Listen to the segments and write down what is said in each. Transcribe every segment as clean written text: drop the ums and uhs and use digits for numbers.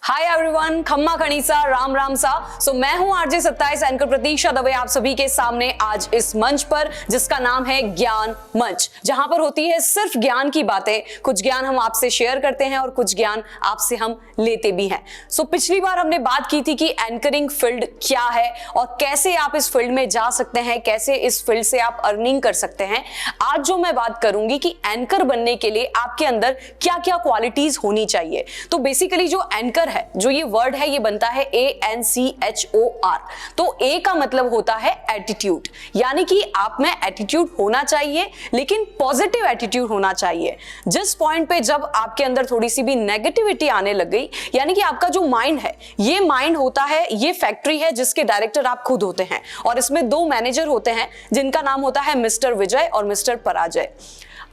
Hi everyone, खम्मा खनीसा, राम राम सा। मैं हूं आरजे 27 एंकर प्रतीक्षा दवे आप सभी के सामने आज इस मंच पर, जिसका नाम है ज्ञान मंच, जहां पर होती है सिर्फ ज्ञान की बातें। कुछ ज्ञान हम आपसे शेयर करते हैं और कुछ ज्ञान आपसे हम लेते भी हैं। पिछली बार हमने बात की थी कि एंकरिंग फील्ड क्या है और कैसे आप इस फील्ड में जा सकते हैं, कैसे इस फील्ड से आप अर्निंग कर सकते हैं। आज जो मैं बात करूंगी कि एंकर बनने के लिए आपके अंदर क्या क्या क्वालिटीज होनी चाहिए। तो बेसिकली जो एंकर है, जो ये वर्ड है, ये बनता है ANCHOR। तो A का मतलब होता है एटीट्यूड, यानी कि आप में एटीट्यूड होना चाहिए, लेकिन पॉजिटिव एटीट्यूड होना चाहिए। जिस पॉइंट पे जब आपके अंदर थोड़ी सी भी नेगेटिविटी आने लग गई, यानी कि आपका जो माइंड है, ये माइंड होता है, ये फैक्ट्री है जिसके डायरेक्टर आप खुद होते हैं, और इसमें दो मैनेजर होते हैं जिनका नाम होता है मिस्टर विजय और मिस्टर पराजय।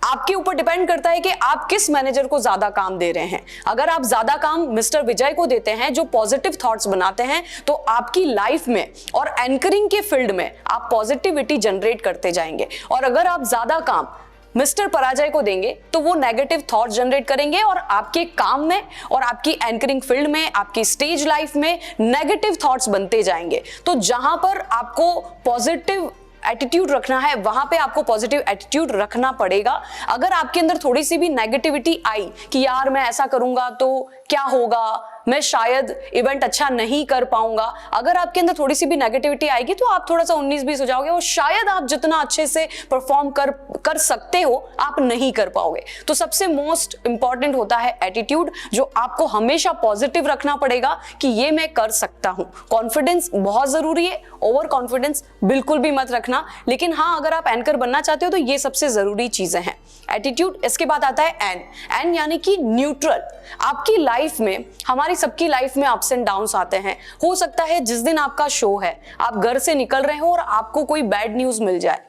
आपके ऊपर डिपेंड करता है कि आप किस मैनेजर को ज्यादा काम दे रहे हैं। अगर आप ज्यादा काम मिस्टर विजय को देते हैं, जो पॉजिटिव थॉट्स बनाते हैं, तो आपकी लाइफ में और एंकरिंग के फील्ड में आप पॉजिटिविटी जनरेट करते जाएंगे। और अगर आप ज्यादा काम मिस्टर पराजय को देंगे तो वो नेगेटिव थॉट जनरेट करेंगे और आपके काम में और आपकी एंकरिंग फील्ड में, आपकी स्टेज लाइफ में नेगेटिव थॉट्स बनते जाएंगे। तो जहां पर आपको पॉजिटिव एटीट्यूड रखना है, वहां पे आपको पॉजिटिव एटीट्यूड रखना पड़ेगा। अगर आपके अंदर थोड़ी सी भी नेगेटिविटी आई कि यार मैं ऐसा करूंगा तो क्या होगा, मैं शायद इवेंट अच्छा नहीं कर पाऊंगा, अगर आपके अंदर थोड़ी सी भी नेगेटिविटी आएगी तो आप थोड़ा सा 19-20 हो जाओगे और शायद आप जितना अच्छे से परफॉर्म कर सकते हो, आप नहीं कर पाओगे। तो सबसे मोस्ट इंपॉर्टेंट होता है एटीट्यूड, जो आपको हमेशा पॉजिटिव रखना पड़ेगा कि ये मैं कर सकता हूं। कॉन्फिडेंस बहुत जरूरी है, ओवर कॉन्फिडेंस बिल्कुल भी मत रखना। लेकिन हाँ, अगर आप एंकर बनना चाहते हो तो ये सबसे जरूरी चीजें हैं, एटीट्यूड। इसके बाद आता है एन यानी कि न्यूट्रल। आपकी लाइफ में, हमारी सबकी लाइफ में अप्स एंड डाउन्स आते हैं। हो सकता है जिस दिन आपका शो है, आप घर से निकल रहे हो और आपको कोई बैड न्यूज मिल जाए,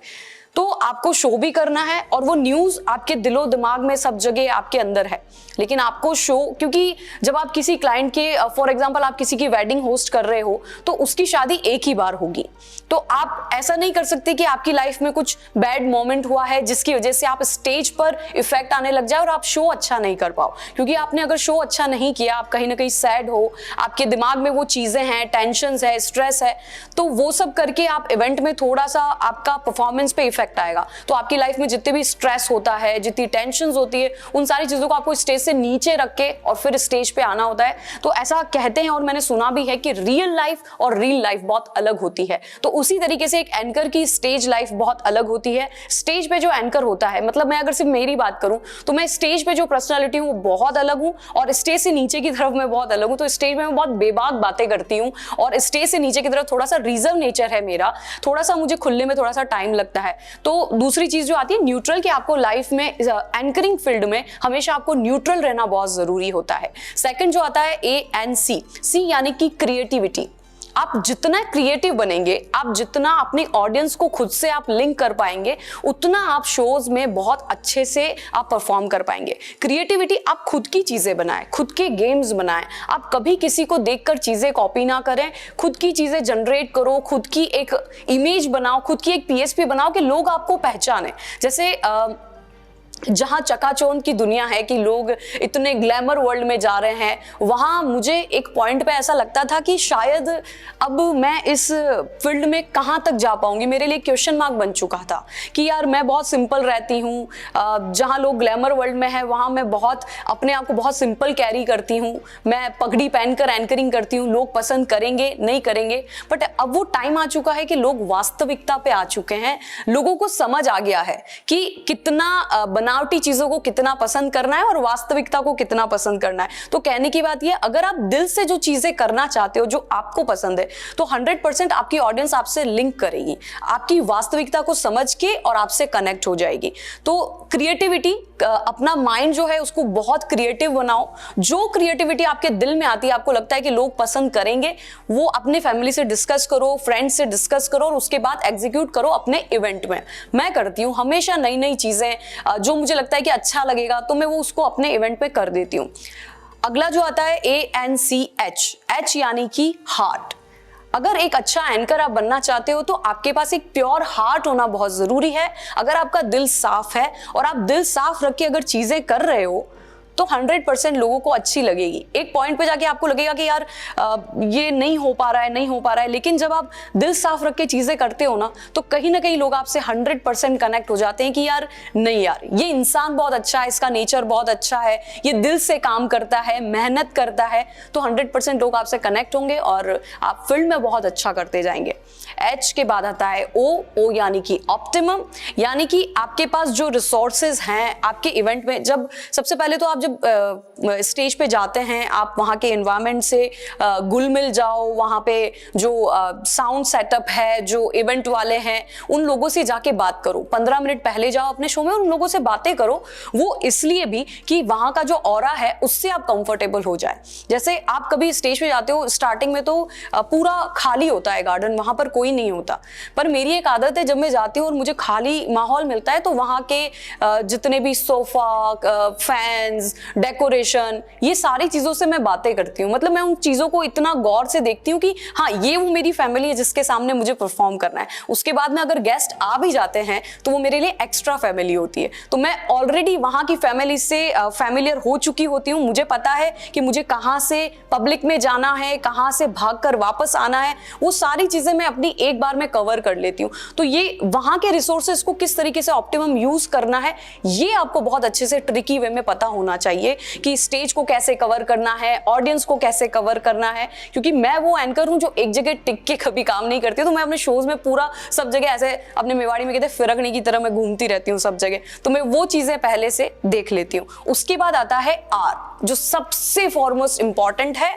तो आपको शो भी करना है और वो न्यूज आपके दिलो दिमाग में सब जगह आपके अंदर है, लेकिन आपको शो, क्योंकि जब आप किसी क्लाइंट के, फॉर एग्जांपल आप किसी की वेडिंग होस्ट कर रहे हो, तो उसकी शादी एक ही बार होगी। तो आप ऐसा नहीं कर सकते कि आपकी लाइफ में कुछ बैड मोमेंट हुआ है जिसकी वजह से आप स्टेज पर इफेक्ट आने लग जाए और आप शो अच्छा नहीं कर पाओ। क्योंकि आपने अगर शो अच्छा नहीं किया, आप कहीं ना कहीं सैड हो, आपके दिमाग में वो चीजें हैं, टेंशन है, स्ट्रेस है, तो वो सब करके आप इवेंट में थोड़ा सा आपका परफॉर्मेंस पे इफेक्ट आएगा। तो आपकी लाइफ में जितने भी स्ट्रेस होता है, जितनी टेंशन होती है, उन सारी चीजों को आपको स्टेज से नीचे रख के और फिर स्टेज पे आना होता है। तो ऐसा कहते हैं और मैंने सुना भी है कि रियल लाइफ और रील लाइफ बहुत अलग होती है। तो उसी तरीके से एक एंकर की स्टेज लाइफ बहुत अलग होती है। स्टेज पे जो एंकर होता है, मतलब मैं अगर सिर्फ मेरी बात करूं तो मैं स्टेज पे जो पर्सनालिटी हूं वो बहुत अलग हूं, और स्टेज से नीचे की तरफ मैं बहुत अलग हूं। तो स्टेज में मैं बहुत बेबाक बातें करती हूं और स्टेज से नीचे की तरफ थोड़ा सा रिजर्व नेचर है मेरा, थोड़ा सा मुझे खुलने में थोड़ा सा टाइम लगता है। तो दूसरी चीज जो आती है न्यूट्रल, कि आपको लाइफ में एंकरिंग फील्ड में हमेशा आपको न्यूट्रल रहना बहुत जरूरी होता है। सेकंड जो आता है ANC यानी कि क्रिएटिविटी। आप जितना क्रिएटिव बनेंगे, आप जितना अपनी ऑडियंस को खुद से आप लिंक कर पाएंगे, उतना आप शोज में बहुत अच्छे से आप परफॉर्म कर पाएंगे। क्रिएटिविटी, आप खुद की चीजें बनाएं, खुद के गेम्स बनाएं, आप कभी किसी को देखकर चीजें कॉपी ना करें, खुद की चीजें जनरेट करो, खुद की एक इमेज बनाओ, खुद की एक PSP बनाओ कि लोग आपको पहचाने। जैसे जहां चकाचौंध की दुनिया है कि लोग इतने ग्लैमर वर्ल्ड में जा रहे हैं, वहां मुझे एक पॉइंट पे ऐसा लगता था कि शायद अब मैं इस फील्ड में कहां तक जा पाऊंगी। मेरे लिए क्वेश्चन मार्क बन चुका था कि यार मैं बहुत सिंपल रहती हूँ, जहां लोग ग्लैमर वर्ल्ड में है वहां मैं बहुत अपने आप को बहुत सिंपल कैरी करती हूँ, मैं पगड़ी पहनकर एंकरिंग करती हूँ, लोग पसंद करेंगे नहीं करेंगे। बट अब वो टाइम आ चुका है कि लोग वास्तविकता पे आ चुके हैं, लोगों को समझ आ गया है कि कितना बनावटी चीजों को कितना पसंद करना है और वास्तविकता को कितना पसंद करना है। तो कहने की बात यह, अगर आप दिल से जो चीजें करना चाहते हो, जो आपको पसंद है, तो 100% आपकी ऑडियंस आपसे लिंक करेगी, आपकी वास्तविकता को समझ के और आपसे कनेक्ट हो जाएगी। तो क्रिएटिविटी, अपना माइंड जो है उसको बहुत क्रिएटिव बनाओ। जो क्रिएटिविटी आपके दिल में आती है, आपको लगता है कि लोग पसंद करेंगे, वो अपने फैमिली से डिस्कस करो, फ्रेंड्स से डिस्कस करो और उसके बाद एग्जीक्यूट करो अपने इवेंट में। मैं करती हूँ हमेशा नई नई चीजें, जो मुझे लगता है कि अच्छा लगेगा तो मैं वो उसको अपने इवेंट पे कर देती हूँ। अगला जो आता है ANCH यानी कि हार्ट। अगर एक अच्छा एंकर आप बनना चाहते हो तो आपके पास एक प्योर हार्ट होना बहुत जरूरी है। अगर आपका दिल साफ है और आप दिल साफ रख के अगर चीजें कर रहे हो तो 100% लोगों को अच्छी लगेगी। एक पॉइंट पे जाके आपको लगेगा कि यार ये नहीं हो पा रहा है, नहीं हो पा रहा है, लेकिन जब आप दिल साफ रख के चीजें करते हो ना, तो कहीं ना कहीं लोग आपसे 100% कनेक्ट हो जाते हैं कि यार नहीं यार, ये इंसान बहुत अच्छा है, इसका नेचर बहुत अच्छा है, ये दिल से काम करता है, मेहनत करता है, तो 100% लोग आपसे कनेक्ट होंगे और आप फील्ड में बहुत अच्छा करते जाएंगे। एच के बाद आता है ओ यानी कि ऑप्टिमम, यानी कि आपके पास जो रिसोर्सेज हैं आपके इवेंट में, जब सबसे पहले तो आप जब स्टेज पे जाते हैं, आप वहाँ के एनवायरनमेंट से घुल मिल जाओ, वहाँ पे जो साउंड सेटअप है, जो इवेंट वाले हैं, उन लोगों से जाके बात करो। 15 मिनट पहले जाओ अपने शो में, उन लोगों से बातें करो, वो इसलिए भी कि वहाँ का जो ऑरा है उससे आप कंफर्टेबल हो जाए। जैसे आप कभी स्टेज पे जाते हो, स्टार्टिंग में तो पूरा खाली होता है गार्डन, वहाँ पर कोई नहीं होता, पर मेरी एक आदत है, जब मैं जाती हूँ और मुझे खाली माहौल मिलता है तो वहाँ के जितने भी सोफा, फैंस, डेकोरेशन, ये सारी चीज़ों से मैं बातें करती हूँ। मतलब मैं उन चीज़ों को इतना गौर से देखती हूँ कि हाँ, ये वो मेरी फैमिली है जिसके सामने मुझे परफॉर्म करना है। उसके बाद में अगर गेस्ट आ भी जाते हैं तो वो मेरे लिए एक्स्ट्रा फैमिली होती है, तो मैं ऑलरेडी वहाँ की फैमिली से फैमिलियर हो चुकी होती हूँ। मुझे पता है कि मुझे कहाँ से पब्लिक में जाना है, कहाँ से भागकर वापस आना है, वो सारी चीज़ें मैं अपनी एक बार में कवर कर लेती हूँ। तो ये वहाँ के रिसोर्सेज को किस तरीके से ऑप्टिमम यूज करना है, ये आपको बहुत अच्छे से ट्रिकी वे में पता होना चाहिए कि स्टेज को कैसे कवर करना है, ऑडियंस को कैसे कवर करना है। क्योंकि मैं वो एंकर हूँ जो एक जगह टिक के कभी काम नहीं करती, तो मैं अपने शोज में पूरा सब जगह ऐसे, अपने मेवाड़ी में कहते फिरकनी की तरह मैं घूमती रहती हूँ सब जगह, तो मैं वो चीजें पहले से देख लेती हूँ। उसके बाद आता है आर, जो सबसे फॉरमोस्ट इंपॉर्टेंट है,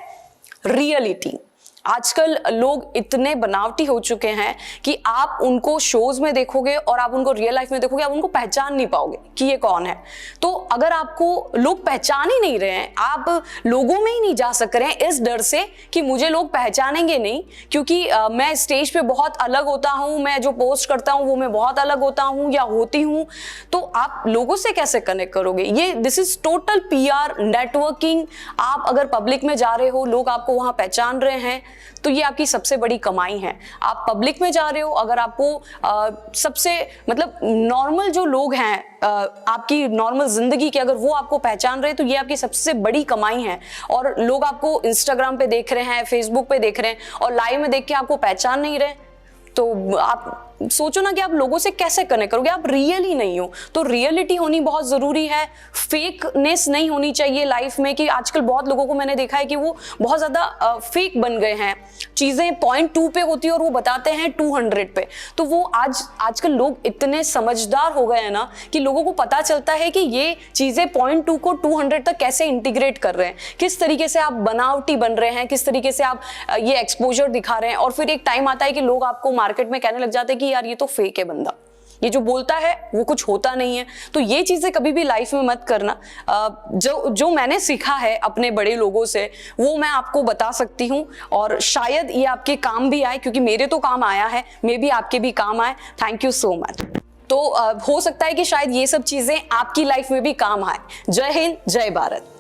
रियलिटी। आजकल लोग इतने बनावटी हो चुके हैं कि आप उनको शोज में देखोगे और आप उनको रियल लाइफ में देखोगे, आप उनको पहचान नहीं पाओगे कि ये कौन है। तो अगर आपको लोग पहचान ही नहीं रहे हैं, आप लोगों में ही नहीं जा सक रहे हैं इस डर से कि मुझे लोग पहचानेंगे नहीं, क्योंकि मैं स्टेज पे बहुत अलग होता हूं, मैं जो पोस्ट करता हूं वो मैं बहुत अलग होता हूं या होती हूं, तो आप लोगों से कैसे कनेक्ट करोगे? ये this is total PR networking. आप अगर पब्लिक में जा रहे हो, लोग आपको वहां पहचान रहे हैं, तो ये आपकी सबसे बड़ी कमाई है। आप पब्लिक में जा रहे हो, अगर आपको सबसे मतलब नॉर्मल जो लोग हैं आपकी नॉर्मल जिंदगी के, अगर वो आपको पहचान रहे, तो ये आपकी सबसे बड़ी कमाई है। और लोग आपको इंस्टाग्राम पे देख रहे हैं, फेसबुक पे देख रहे हैं और लाइव में देख के आपको पहचान नहीं रहे, तो आप सोचो ना कि आप लोगों से कैसे कनेक्ट करोगे? आप रियल ही नहीं हो। तो रियलिटी होनी बहुत जरूरी है, फेकनेस नहीं होनी चाहिए लाइफ में। कि आजकल बहुत लोगों को मैंने देखा है कि वो बहुत ज्यादा फेक बन गए हैं, चीजें 0.2 पे होती है और वो बताते हैं 200 पे। तो वो आजकल लोग इतने समझदार हो गए हैं ना कि लोगों को पता चलता है कि ये चीजें 0.2 को 200 तक कैसे इंटीग्रेट कर रहे हैं, किस तरीके से आप बनावटी बन रहे हैं, किस तरीके से आप ये एक्सपोजर दिखा रहे हैं। और फिर एक टाइम आता है कि लोग आपको मार्केट में कहने लग जाते हैं कि यार ये तो फेक है बंदा, ये जो बोलता है वो कुछ होता नहीं है। तो ये चीजें कभी भी लाइफ में मत करना। जो मैंने सीखा है अपने बड़े लोगों से, वो मैं आपको बता सकती हूँ और शायद ये आपके काम भी आए, क्योंकि मेरे तो काम आया है, मे बी आपके भी काम आए। Thank you so much. तो हो सकता है कि शायद ये सब चीजें आपकी लाइफ में भी काम आए। जय हिंद, जय भारत।